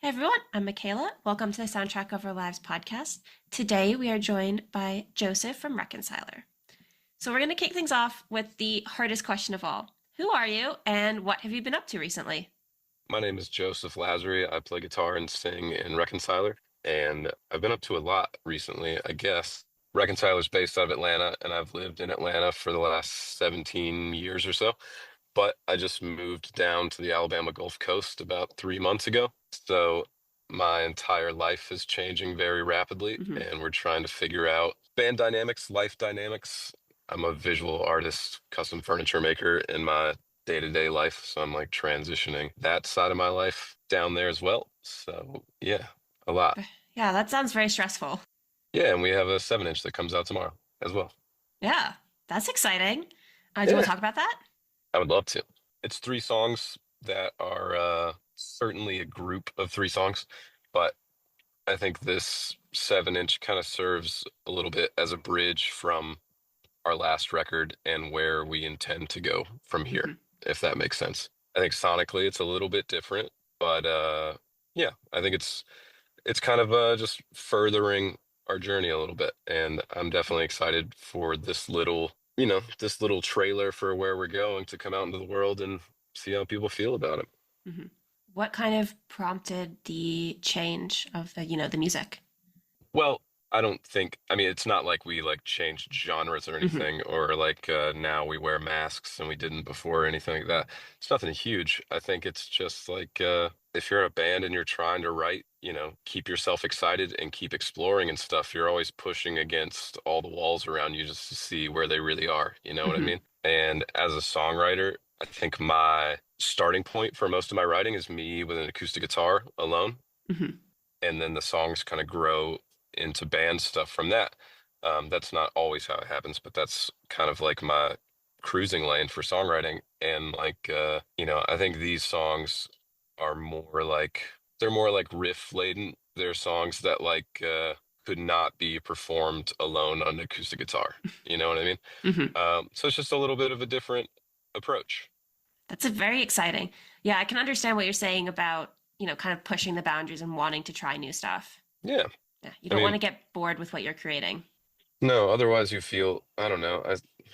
Hey everyone, I'm Mackayla. Welcome to the Soundtrack of Our Lives podcast. Today we are joined by Joseph from Reconciler. So we're going to kick things off with the hardest question of all. Who are you and what have you been up to recently? My name is Joseph Lazary. I play guitar and sing in Reconciler, and I've been up to a lot recently, I guess. Reconciler's based out of Atlanta, and I've lived in Atlanta for the last 17 years or so. But I just moved down to the Alabama Gulf Coast about 3 months ago. So my entire life is changing very rapidly, hmm and we're trying to figure out band dynamics, life dynamics. I'm a visual artist, custom furniture maker in my day-to-day life. So I'm like transitioning that side of my life down there as well. So yeah, a lot. Yeah, that sounds very stressful. Yeah, and we have a 7 inch that comes out tomorrow as well. Yeah, that's exciting. Do you want to Yeah, talk about that? I would love to. It's 3 songs that are certainly a group of 3 songs, but I think this 7 inch kind of serves a little bit as a bridge from our last record and where we intend to go from here, hmm if that makes sense. I think sonically it's a little bit different, but yeah, I think it's kind of just furthering our journey a little bit. And I'm definitely excited for this little trailer for where we're going to come out into the world and see how people feel about it. hmm What kind of prompted the change of the music? Well, I don't think, I mean, it's not like we like changed genres or hmm anything, or like now we wear masks and we didn't before or anything like that. It's nothing huge. I think it's just like if you're a band and you're trying to write, keep yourself excited and keep exploring and stuff, you're always pushing against all the walls around you just to see where they really are. You know what I hmm mean? And as a songwriter, I think my starting point for most of my writing is me with an acoustic guitar alone, hmm and then the songs kind of grow into band stuff from that. That's not always how it happens, but that's kind of like my cruising lane for songwriting. And like, I think these songs are more like they're more like riff laden. They're songs that like could not be performed alone on acoustic guitar. You know what I mean? hmm So it's just a little bit of a different approach. That's a very exciting. Yeah, I can understand what you're saying about, kind of pushing the boundaries and wanting to try new stuff. Yeah. Yeah, you I don't want mean, to get bored with what you're creating. no, otherwise you feel, I don't know.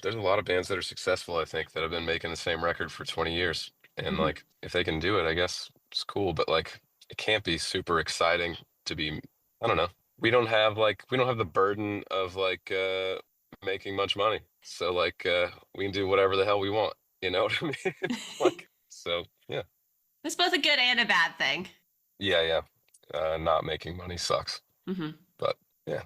There's a lot of bands that are successful, I think, that have been making the same record for 20 years. And hmm like, if they can do it, I guess it's cool. But like, it can't be super exciting to be, I don't know. We don't have the burden of like making much money. So like, we can do whatever the hell we want. You know what I mean? Like, so yeah. It's both a good and a bad thing. Yeah, yeah. Not making money sucks. hmm But yeah.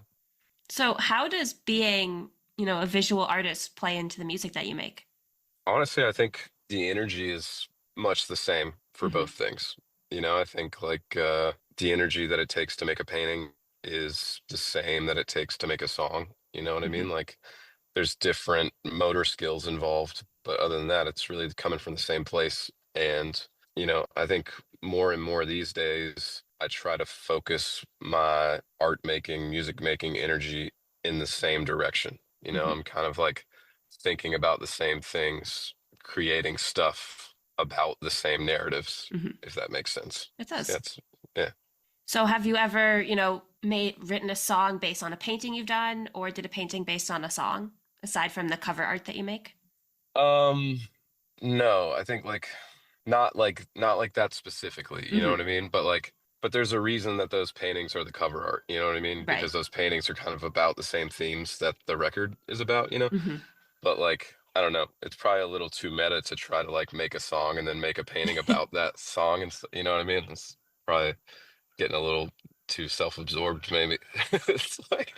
So, how does being, a visual artist play into the music that you make? Honestly, I think the energy is much the same for hmm both things. I think like the energy that it takes to make a painting is the same that it takes to make a song. You know what I mean? hmm Like there's different motor skills involved, but other than that, it's really coming from the same place. And, I think more and more these days, I try to focus my art making, music making energy in the same direction. hmm I'm kind of like thinking about the same things, creating stuff about the same narratives, hmm if that makes sense. It Yeah, does. yeah. So, have you ever, written a song based on a painting you've done, or did a painting based on a song, aside from the cover art that you make? Um, no, I think not like that specifically, you know what I hmm mean? But there's a reason that those paintings are the cover art, you know what I mean? Right. Because those paintings are kind of about the same themes that the record is about. hmm But like, I don't know, it's probably a little too meta to try to like make a song and then make a painting about that song and you know what I mean? It's probably getting a little too self-absorbed, maybe. It's like,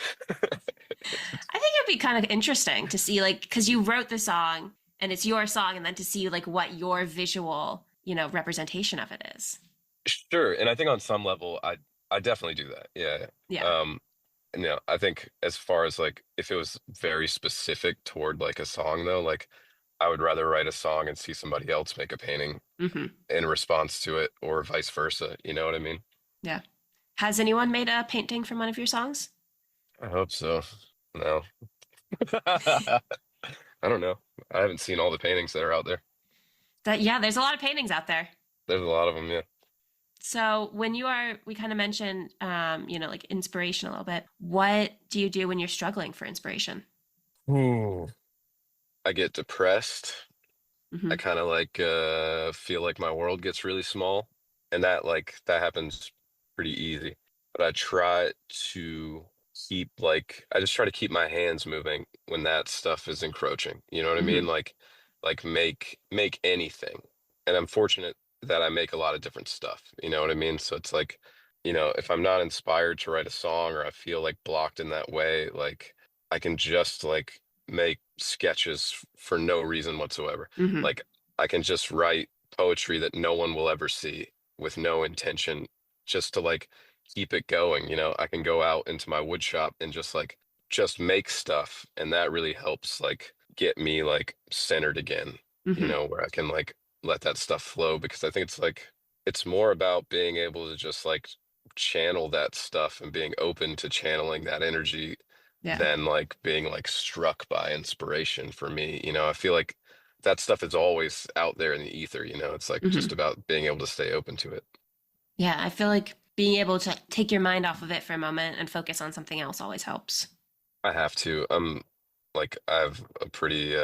I think it'd be kind of interesting to see, like, because you wrote the song and it's your song, and then to see, like, what your visual, representation of it is. sure. And I think on some level, I definitely do that. Yeah. Yeah. Um, and I think as far as like if it was very specific toward like a song though, like I would rather write a song and see somebody else make a painting hmm in response to it, or vice versa. You know what I mean? Yeah. Has anyone made a painting from one of your songs? I hope so. No. I don't know. I haven't seen all the paintings that are out there. Yeah, there's a lot of paintings out there. There's a lot of them, yeah. So when we kind of mentioned, like inspiration a little bit. What do you do when you're struggling for inspiration? Ooh. I get depressed. I Hmm. kind of like feel like my world gets really small, and that happens pretty easy. But I just try to keep my hands moving when that stuff is encroaching. You know what I mean? Hmm. Like make anything. And I'm fortunate that I make a lot of different stuff. You know what I mean? So it's like, if I'm not inspired to write a song or I feel like blocked in that way, like I can just like make sketches for no reason whatsoever. Hmm. Like I can just write poetry that no one will ever see with no intention, just to like keep it going. I can go out into my wood shop and just make stuff, and that really helps like get me like centered again, Hmm. where I can like let that stuff flow, because I think it's more about being able to just like channel that stuff and being open to channeling that energy Yeah. than like being like struck by inspiration for me. I feel like that stuff is always out there in the ether. It's like just Hmm. about being able to stay open to it. Yeah, I feel like being able to take your mind off of it for a moment and focus on something else always helps. I have to. I have a pretty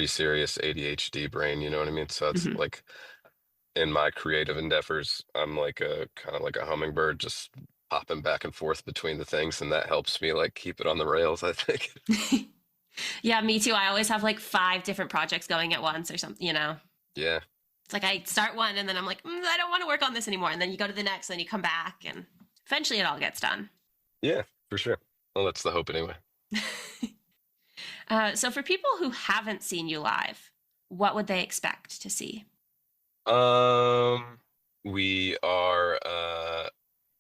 serious ADHD brain, you know what I mean? So it's Hmm. like in my creative endeavors, I'm like a kind of like a hummingbird, just popping back and forth between the things, and that helps me like keep it on the rails, I think. Yeah, me too. I always have like five different projects going at once or something. Yeah. It's like I start one and then I'm like, I don't want to work on this anymore. And then you go to the next, and then you come back, and eventually it all gets done. Yeah, for sure. Well, that's the hope anyway. So, for people who haven't seen you live, what would they expect to see? Um, we are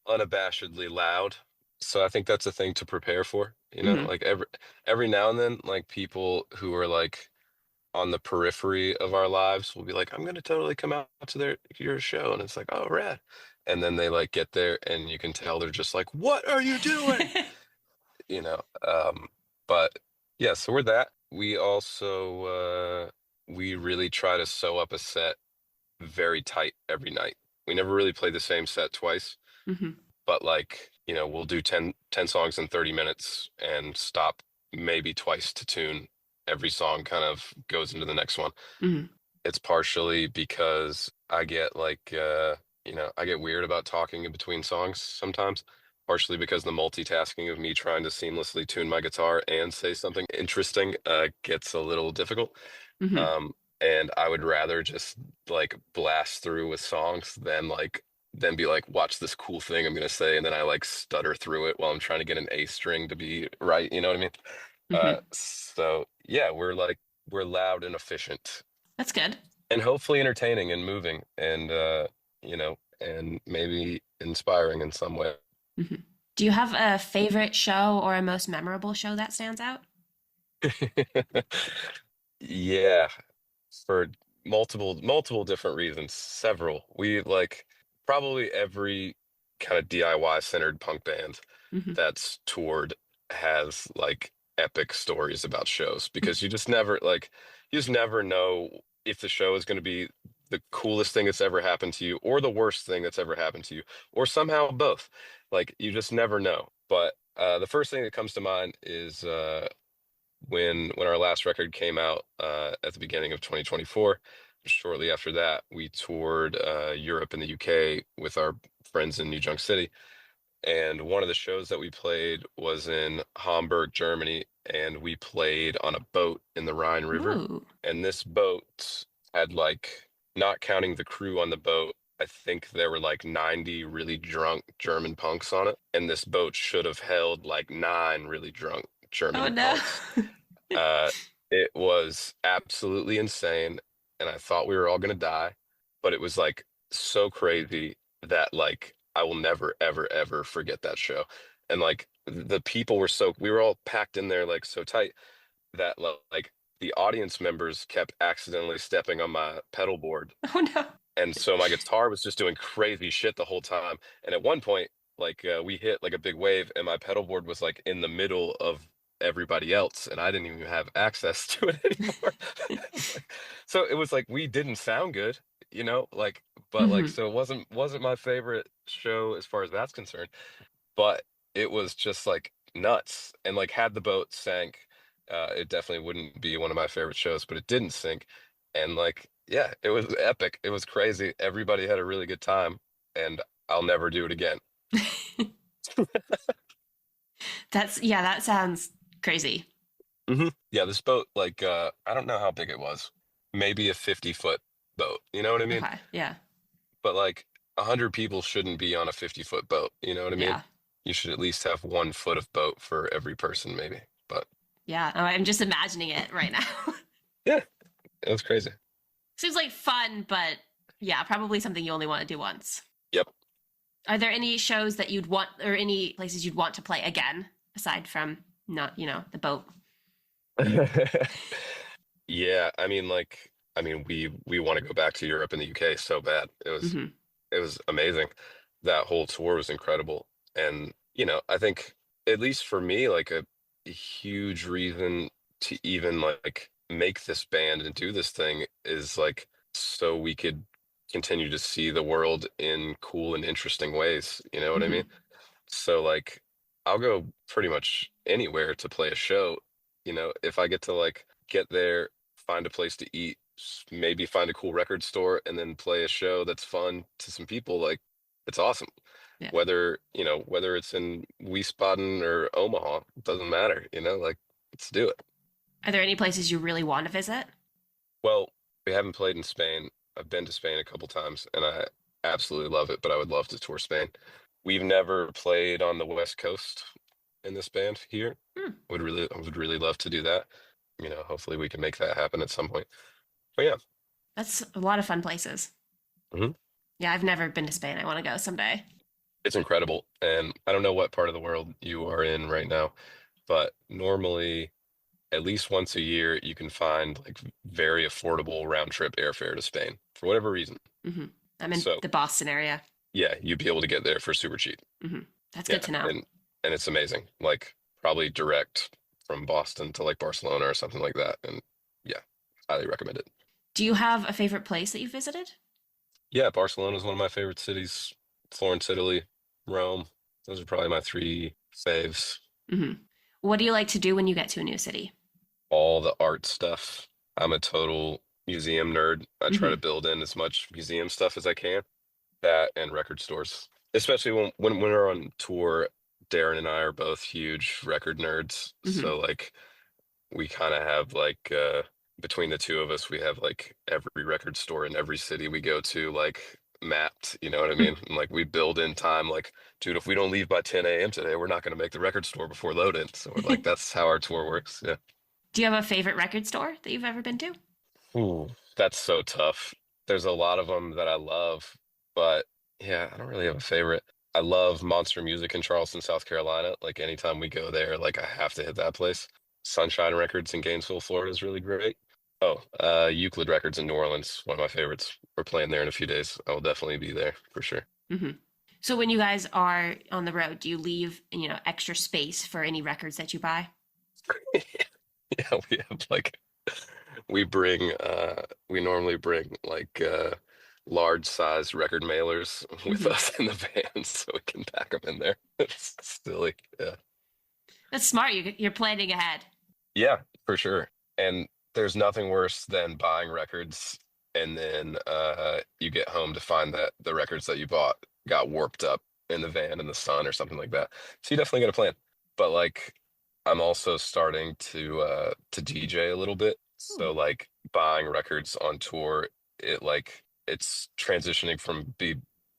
unabashedly loud. So I think that's a thing to prepare for, Hmm. like every now and then, like people who are like on the periphery of our lives will be like, I'm gonna totally come out to your show, and it's like, oh, rad. And then they like get there and you can tell they're just like, what are you doing? You know. But yeah, so we're that. We also we really try to sew up a set very tight every night. We never really play the same set twice, Hmm. but like, we'll do ten songs in 30 minutes and stop maybe twice to tune. Every song kind of goes into the next one. Hmm. It's partially because I get weird about talking in between songs sometimes. Partially because the multitasking of me trying to seamlessly tune my guitar and say something interesting gets a little difficult. Hmm. Um, and I would rather just like blast through with songs than be like, watch this cool thing I'm gonna say, and then I like stutter through it while I'm trying to get an A string to be right. You know what I mean? Hmm. So yeah, we're loud and efficient, That's good. and hopefully entertaining and moving, and and maybe inspiring in some way. Hmm. Do you have a favorite show or a most memorable show that stands out? Yeah, for multiple different reasons, several. We like probably every kind of DIY centered punk band Hmm. that's toured has like epic stories about shows, because you just never know if the show is going to be the coolest thing that's ever happened to you or the worst thing that's ever happened to you, or somehow both. Like you just never know. But the first thing that comes to mind is when our last record came out at the beginning of 2024. Shortly after that, we toured Europe and the UK with our friends in New Junk City. And one of the shows that we played was in Hamburg, Germany, and we played on a boat in the Rhine River. Ooh. And this boat had like, not counting the crew on the boat, I think there were like 90 really drunk German punks on it. And this boat should have held like nine really drunk Oh German no. punks. Uh, it was absolutely insane, and I thought we were all gonna die, but it was like so crazy that like I will never, ever, ever forget that show. And like the people we were all packed in there like so tight that like the audience members kept accidentally stepping on my pedal board, Oh no. and so my guitar was just doing crazy shit the whole time. And at one point, like we hit like a big wave, and my pedal board was like in the middle of everybody else, and I didn't even have access to it anymore. It's like, so it was like we didn't sound good. like, but like, Hmm. so it wasn't my favorite show as far as that's concerned, but it was just like nuts. And like, had the boat sank, it definitely wouldn't be one of my favorite shows, but it didn't sink. And like, yeah, it was epic. It was crazy. Everybody had a really good time, and I'll never do it again. Yeah, that sounds crazy. Yeah, this boat, like, I don't know how big it was. Maybe a 50-foot boat. You know what I mean? Okay. Yeah. But like, 100 people shouldn't be on a 50-foot boat. You know what I mean? Yeah. You should at least have 1 foot of boat for every person, maybe. But Yeah. Oh, I'm just imagining it right now. yeah, it was crazy. Seems like fun, but yeah, probably something you only want to do once. Yep. Are there any shows that you'd want, or any places you'd want to play again, aside from not, the boat? Yeah, I mean, like, we want to go back to Europe and the UK so bad. Hmm. It was amazing. That whole tour was incredible. And, I think, at least for me, like, a huge reason to even like make this band and do this thing is like so we could continue to see the world in cool and interesting ways. You know what I mean? Hmm. So like, I'll go pretty much anywhere to play a show. If I get to like get there, find a place to eat, maybe find a cool record store, and then play a show that's fun to some people, like, it's awesome. Yeah. Whether it's in Wiesbaden or Omaha, it doesn't matter, like, let's do it. Are there any places you really want to visit? Well, we haven't played in Spain. I've been to Spain a couple times and I absolutely love it, but I would love to tour Spain. We've never played on the West Coast in this band here. Hmm. I would really love to do that. Hopefully we can make that happen at some point. But yeah. That's a lot of fun places. Mhm. Yeah, I've never been to Spain. I want to go someday. It's incredible. And I don't know what part of the world you are in right now, but normally at least once a year you can find like very affordable round trip airfare to Spain for whatever reason. Hmm. I'm in So the Boston area. yeah, you'd be able to get there for super cheap. Hmm. That's good Yeah, to know. and it's amazing. Like, probably direct from Boston to like Barcelona or something like that. And yeah, highly recommend it. Do you have a favorite place that you visited? Yeah, Barcelona is one of my favorite cities. Florence, Italy, Rome. Those are probably my three faves. Hmm. What do you like to do when you get to a new city? All the art stuff. I'm a total museum nerd. I try to Hmm. build in as much museum stuff as I can. That and record stores. Especially when we're on tour, Darren and I are both huge record nerds. Hmm. So like, we kind of have like, between the two of us, we have like every record store in every city we go to like mapped, you know what I mean? And like, we build in time, like, dude, if we don't leave by 10 a.m. today, we're not going to make the record store before load in. So we're like, that's how our tour works. Yeah. Do you have a favorite record store that you've ever been to? Ooh, that's so tough. There's a lot of them that I love, but yeah, I don't really have a favorite. I love Monster Music in Charleston, South Carolina. Like, anytime we go there, like, I have to hit that place. Sunshine Records in Gainesville, Florida is really great. Oh, Euclid Records in New Orleans, one of my favorites. We're playing there in a few days. I will definitely be there for sure. Hmm. So when you guys are on the road, do you leave, extra space for any records that you buy? Yeah, we have like we normally bring like large size record mailers with Hmm. us in the van so we can pack them in there. It's silly. Yeah. That's smart. You're planning ahead. Yeah, for sure. And there's nothing worse than buying records and then you get home to find that the records that you bought got warped up in the van in the sun or something like that. So you definitely got a plan. But like, I'm also starting to DJ a little bit. Hmm. So like, buying records on tour, it's transitioning from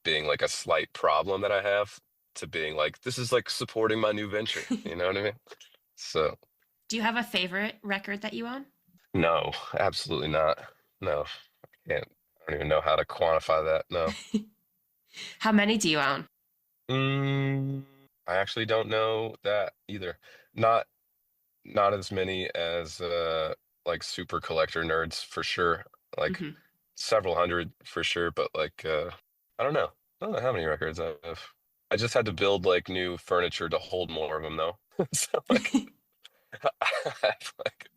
being like a slight problem that I have to being like, this is like supporting my new venture. You know what I mean? So Do you have a favorite record that you own? no, absolutely not. No, I can't. I don't even know how to quantify that. No. How many do you own? Mm, I actually don't know that either. Not not as many as like super collector nerds for sure. Like, Hmm. several hundred for sure, but like, I don't know. I don't know how many records I have. I just had to build like new furniture to hold more of them though. So like, I have like,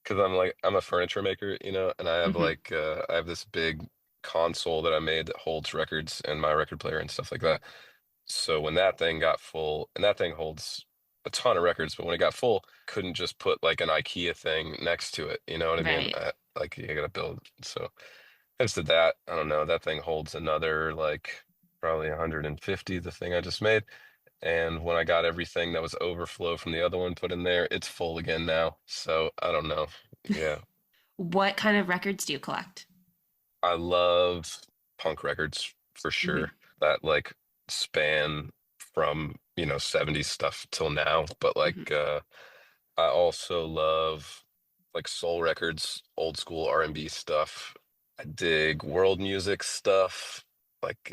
because I'm a furniture maker, and I have Hmm. like, I have this big console that I made that holds records and my record player and stuff like that. So when that thing got full, and that thing holds a ton of records, but when it got full, couldn't just put like an IKEA thing next to it. You know what I mean? Right. Like you gotta build. So I just did that. I don't know. That thing holds another like probably 150, the thing I just made. And when I got everything that was overflow from the other one put in there, it's full again now. So I don't know. Yeah. What kind of records do you collect? I love punk records for Hmm. sure that like span from, 70s stuff till now. But Hmm. like I also love like soul records, old school R&B stuff. I dig world music stuff. Like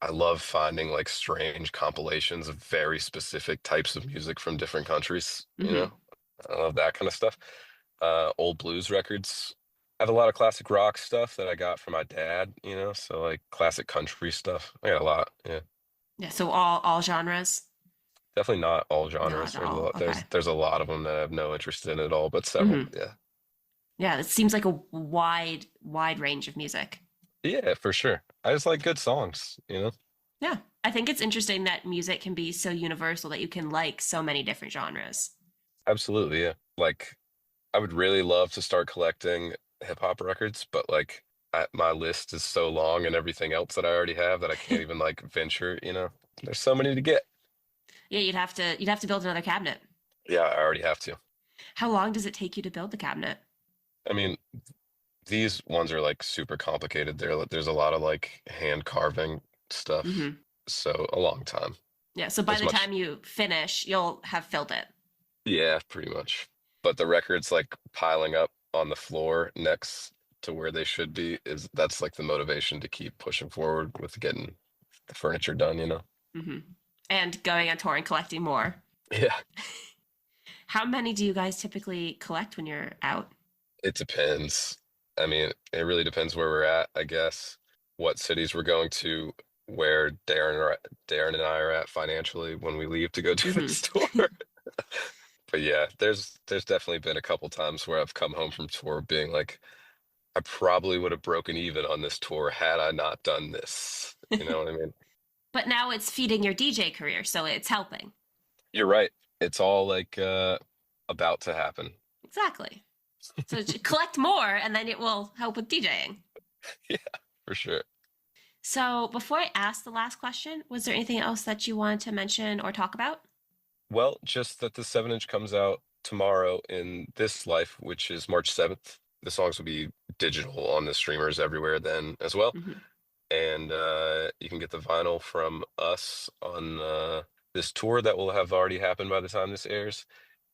I love finding like strange compilations of very specific types of music from different countries. Hmm. I love that kind of stuff. Old blues records. I have a lot of classic rock stuff that I got from my dad, so like classic country stuff. I got a lot. Yeah. Yeah, so all genres? Definitely not all genres. Not There's a all. lot, Okay. there's a lot of them that I have no interest in at all, but several. Hmm. Yeah. Yeah, it seems like a wide range of music. Yeah, for sure. I just like good songs. Yeah. I think it's interesting that music can be so universal that you can like so many different genres. Absolutely, yeah. Like I would really love to start collecting hip hop records, but like my list is so long and everything else that I already have that I can't even like venture. There's so many to get. Yeah, you'd have to build another cabinet. Yeah, I already have to. How long does it take you to build the cabinet? I mean, these ones are like super complicated. There's a lot of like hand carving stuff. Hmm. So a long time. Yeah, so by As the time much, you finish, you'll have filled it. yeah, pretty much. But the records like piling up on the floor next to where they should be is that's like the motivation to keep pushing forward with getting the furniture done. Hmm. And going on tour and collecting more. Yeah, How many do you guys typically collect when you're out? it depends. I mean, it really depends where we're at, I guess. What cities we're going to, where Darren and I are at financially when we leave to go do Hmm. this tour. But yeah, there's definitely been a couple times where I've come home from tour being like, I probably would have broken even on this tour had I not done this. You know what I mean? But now it's feeding your DJ career, so it's helping. You're right. It's all like about to happen. Exactly. So collect more, and then it will help with DJing. Yeah, for sure. So before I ask the last question, was there anything else that you wanted to mention or talk about? Well, just that the 7-inch comes out tomorrow in this life, which is March 7th. The songs will be digital on the streamers everywhere then as well. Hmm. And you can get the vinyl from us on this tour that will have already happened by the time this airs.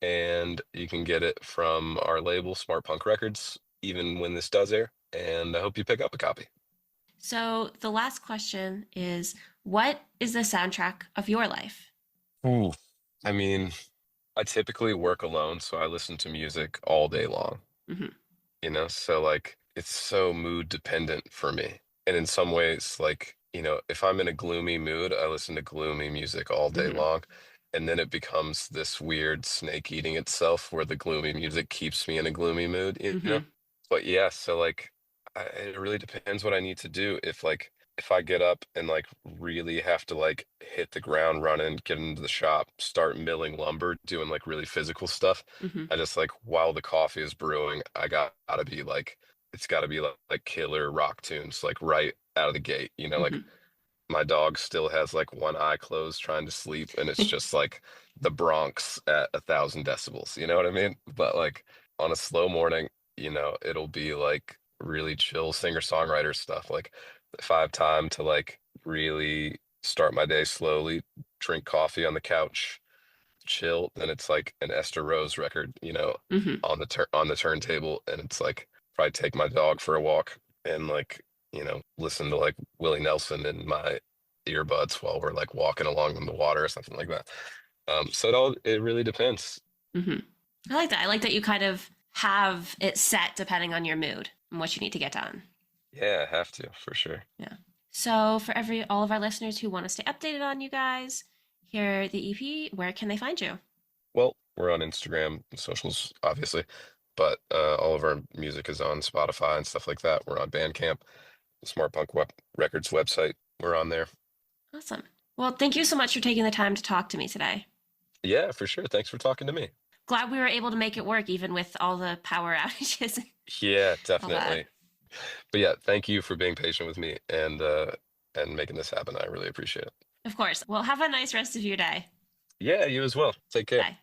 And you can get it from our label, Smart Punk Records, even when this does air. And I hope you pick up a copy. So the last question is, what is the soundtrack of your life? Ooh. I mean, I typically work alone, so I listen to music all day long. Hmm. So like it's so mood dependent for me. And in some ways, like, if I'm in a gloomy mood, I listen to gloomy music all day Hmm. long. And then it becomes this weird snake eating itself where the gloomy music keeps me in a gloomy mood. Hmm. But yeah, so like it really depends what I need to do. If I get up and like really have to like hit the ground running, get into the shop, start milling lumber, doing like really physical stuff, Hmm. I just like while the coffee is brewing, gotta be like it's gotta be like killer rock tunes, like right out of the gate. Like Hmm. my dog still has like one eye closed trying to sleep, and it's just like the Bronx at 1,000 decibels. You know what I mean? But like on a slow morning, it'll be like really chill singer-songwriter stuff. Like if I have time to like really start my day slowly, drink coffee on the couch, chill, then it's like an Esther Rose record, Hmm. on the turntable, and it's like probably take my dog for a walk and like listen to like Willie Nelson in my earbuds while we're like walking along in the water or something like that. So it really depends. Hmm. I like that. I like that you kind of have it set depending on your mood and what you need to get done. Yeah, I have to for sure. Yeah. So for all of our listeners who want to stay updated on you guys, hear the EP, where can they find you? Well, we're on Instagram, socials, obviously, but all of our music is on Spotify and stuff like that. We're on Bandcamp. Smart Punk Records website. We're on there. Awesome. Well, thank you so much for taking the time to talk to me today. Yeah, for sure. Thanks for talking to me. Glad we were able to make it work even with all the power outages and Yeah, all that. definitely. But yeah, thank you for being patient with me and making this happen. I really appreciate it. Of course. Well, have a nice rest of your day. Yeah, you as well. Take care. Bye.